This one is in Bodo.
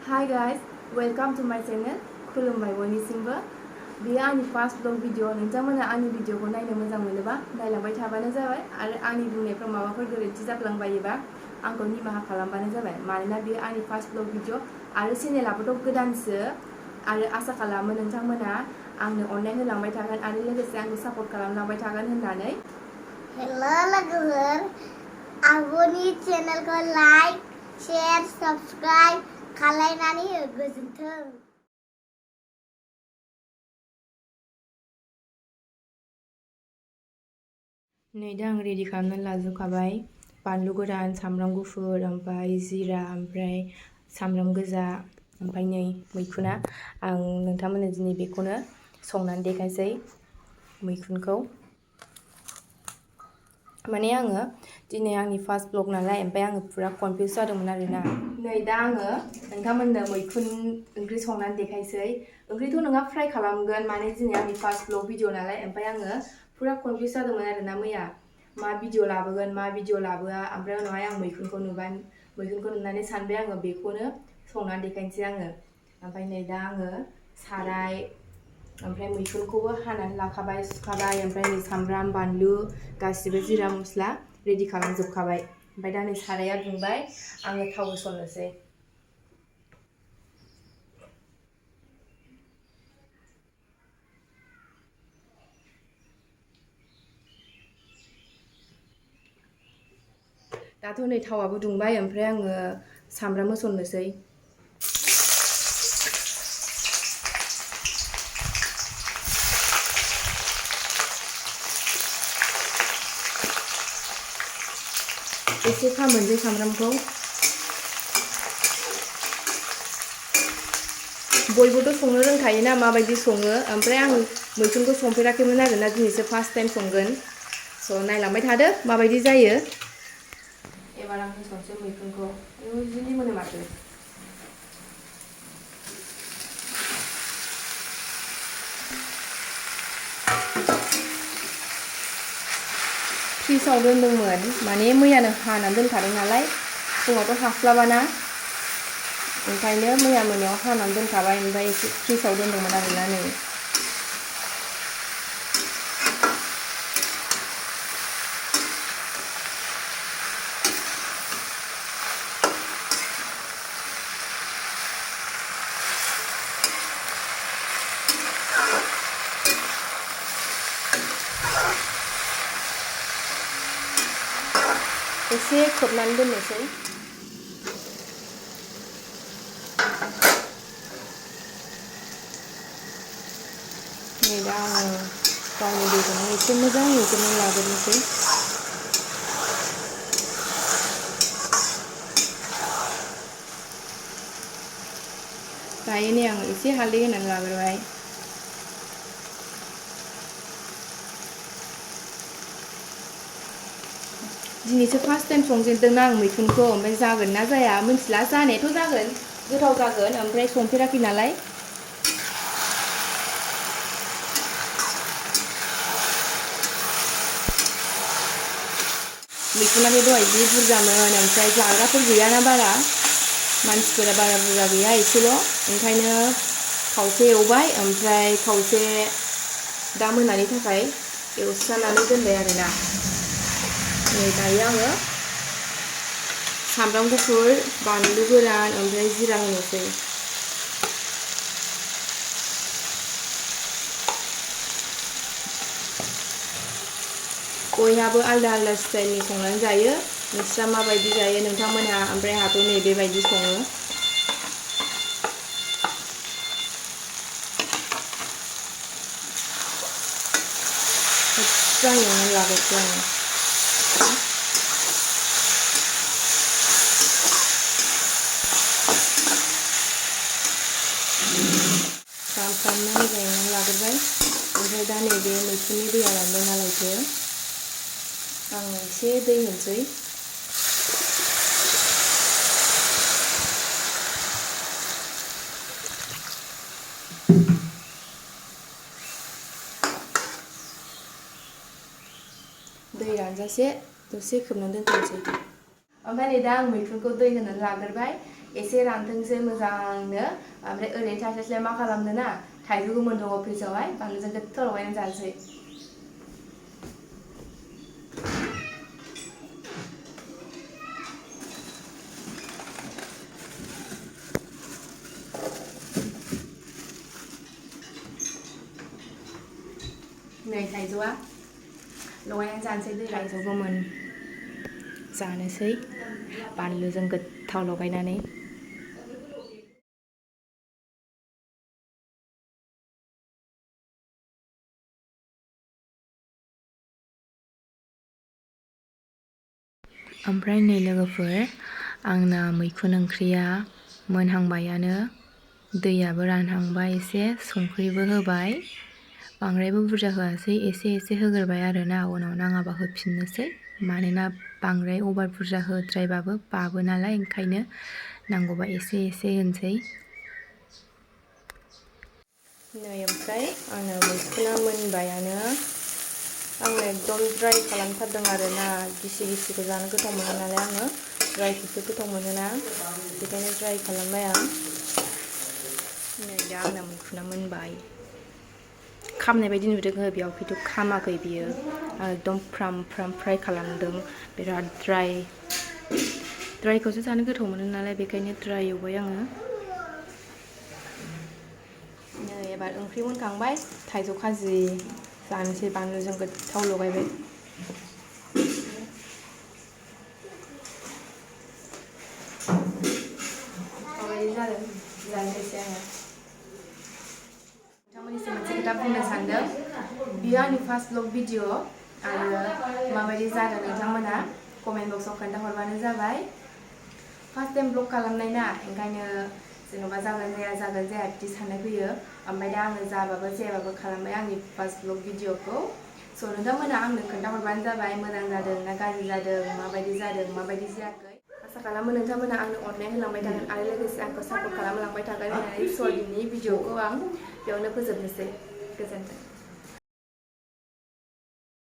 Hi guys, welcome to my channel. खुलुमबाय बयनिसिमबो। बेयो आंनि फार्स्ट ब्लग भिडिअ। नोंथांमोना आंनि भिडिअखौ नायनो मोजां मोनोबा नायलांबाय थाबानो जाबाय आरो आंनि बुंनायफ्राव माबाफोर गोरोन्थि जाफ्लांबायोबा आंखौ निमाहा खालामबानो जाबाय। मानोना बेयो आंनि फार्स्ट ब्लग भिडिअ आरो चेनेलाबोथ' गोदानसो आरो आसा खालामो नोंथांमोना आंनो अननाय होलांबाय थागोन आरो लोगोसे आंखौ सापर्ट खालामलांबाय थागोन होननानै। हेलो लोगोफोर, आंनि चेनेलखौ लाइक, शेयर, सब्सक्राइब खालायनानै हो। गोजोन्थों। नै दा आं रेडि खालामनानै लाजोबखाबाय। बानलु गोरान, सामब्राम गुफुर, ओमफ्राय जिरा, ओमफ्राय सामब्राम गोजा, ओमफ्राय नै मैखुना। आं नोंथांमोननो दिनै बेखौनो संनानै देखायसै मैखुनखौ। माने आङो दिनै आंनि फार्स्ट ब्लग नालाय ओमफ्राय आङो पुरा कनफिउस जादोंमोन आरोना। नै दा आङो नोंथांमोननो मैखुन ओंख्रि संनानै देखायसै। ओंख्रिथ' नङा, फ्राय खालामगोन, माने दिनै आंनि फार्स्ट ब्लग भिडिअ नालाय। ओमफ्राय आङो पुरा कनफिउस जादोंमोन आरोना मैया मा भिडिअ लाबोगोन मा भिडिअ लाबोआ। ओमफ्राय उनावहाय आं मैखुनखौ नुबाय, मैखुनखौ नुनानै सानबाय आङो बेखौनो संनानै देखायनोसै आङो। ओमफ्राय नै दा आङो साराय, ओमफ्राय मैखुनखौबो हानानै लाखाबाय, सुखाबाय, ओमफ्राय नै सामब्राम बानलु गासिबो जिरा मस्ला रेडि खालामजोबखाबाय। ओमफ्राय दा नै साराया दुंबाय, आङो थाव होसननोसै। दाथ' नै थावाबो दुंबाय, ओमफ्राय आङो सामब्राम होसननोसै। एसे खामोनसै सामब्रामखौ। बयबोथ' संनो रोंखायोना माबायदि सङो, ओमफ्राय आं मैखुनखौ संफेराखैमोन आरोना, दिनैसो फार्स्ट टाइम संगोन। स' नायलांबाय थादो माबायदि जायो। एबार आं होसनसै मैखुनखौ। जि मोनो माथो। फ्रिजआव दोनदोंमोन, माने मैयानो हानानै दोनखादों नालाय, फुङावथ' हास्लाबाना, ओंखायनो मैया मोनायाव हानानै दोनखाबाय। ओमफ्राय एसे फ्रिजआव दोनदोंमोन आरोना नै। एसे खोबनानै दोननोसै। नै दा आङो गावनि दैखौनो एसे मोजां एवग्रोनानै लाग्रोनोसै। दायो नै आं एसे हालदै होनानै लाग्रोबाय। दिनैसो फार्स्ट टाइम संजेनदोंना आं मैखुनखौ, ओमफ्राय जागोन ना जाया मिथिला। जानायाथ' जागोन, गोथाव जागोन, ओमफ्राय संफेराखै नालाय। मैखुनाबो दहाय जि बुरजामोन, ओमफ्राय जाग्राफोर गैयाना बारा, मानसिफोरा बारा बुरजा गैया, एसेल'। ओंखायनो खावसे एवबाय, ओमफ्राय खावसे दा मोनानि थाखाय एवस्रानानै दोनबाय आरोना। नै दायो आङो सामब्राम गुफुर, बानलु गोरान, ओमफ्राय जिरा होनोसै। बयहाबो आलदा आलदा स्टाइलनि संनानै जायो। नोंस्रा माबायदि जायो नोंथांमोनहा? ओमफ्राय आंहाथ' नै बेबायदि सङो। मोजां एवनानै लाग्रोसै आङो। फ्रामनो मोजां एवनानै लाग्रोबाय। ओमफ्राय दा नैबे मैखुननि दैया रानबाय नालायथो, आं एसे दै होनोसै। दै रानजासे दसे खोबनानै दोनथ'नोसै। ओमफ्राय नै दा आं मैखुनखौ दै होनानै लाग्रोबाय। एसे रानथोंसै मोजांनो ओमफ्राय ओरैनो थास्लायस्लाय मा खालामनो ना थाइजौ गोमोन दङ फ्रिजावहाय बानलुजों गोथाव लगायनानै जानोसै नै थाइजौआ लगायनानै जानोसै दै थाइजौ गोमोन जानोसै बानलुजों गोथाव लगायनानै ओमफ्राय नै लोगोफोर आंना मैखुन ओंख्रिया मोनहांबायानो दैयाबो रानहांबाय एसे संख्रिबो होबाय बांद्रायबो बुरजा होआसै एसे होग्रोबाय आरोना उनाव नाङाबा होफिननोसै मानोना बांद्राय अभार बुरजा होद्रायबाबो बाबो नालाय ओंखायनो नांगौबा एसे होनोसै नै ओमफ्राय आंना मैखुना मोनबायानो आङो एकदम ड्राइ खालामथारदों आरोना गिसिखौ जानो गोथाव मोनो नालाय आङो ड्राइखौसो गोथाव मोनोना बेखायनो ड्राइ खालामबाय आं नै दा आंना मैखुना मोनबाय खामनाय बायदि नुदों बेयाव खिन्थु खामाखै बियो आं एकदम फ्राम फ्राय खालामदों बिराद ड्राइखौसो जानो गोथाव मोनो नालाय बेखायनो ड्राइ एवबाय आङो नै एबार ओंख्रि मोनखांबाय थाइजौ खाजि जानोसै बानलुजों गोथाव लगायबाय माबायदि जादों जानोसै आङो नोंथांमोननिसिम मोनसे खोथा बुंनो सानदों बियो आंनि फार्स्ट ब्लग भिडिअ आरो माबायदि जादों नोंथांमोना कमेन्ट बक्सआव खोन्थाहरबानो जाबाय फार्स्ट टाइम ब्लग खालामनाय ना ओंखायनो जेन'बा जागोन जाया बिदि साननाय फैयो ओमफ्राय दा आङो जाबाबो जायाबाबो खालामबाय आंनि फार्स्ट ब्लग भिडिअखौ स' नोंथांमोना आंनो खोन्थाहरबानो जाबाय मोजां जादों ना गाज्रि जादों माबायदि जायाखै आसा खालामो नोंथांमोना आंनो अननाय होलांबाय थागोन आरो लोगोसे आंखौ सापर्ट खालामलांबाय थागोन होननानै स' दिनैनि भिडिअखौ आं बेयावनो फोजोबनोसै गोजोन्थों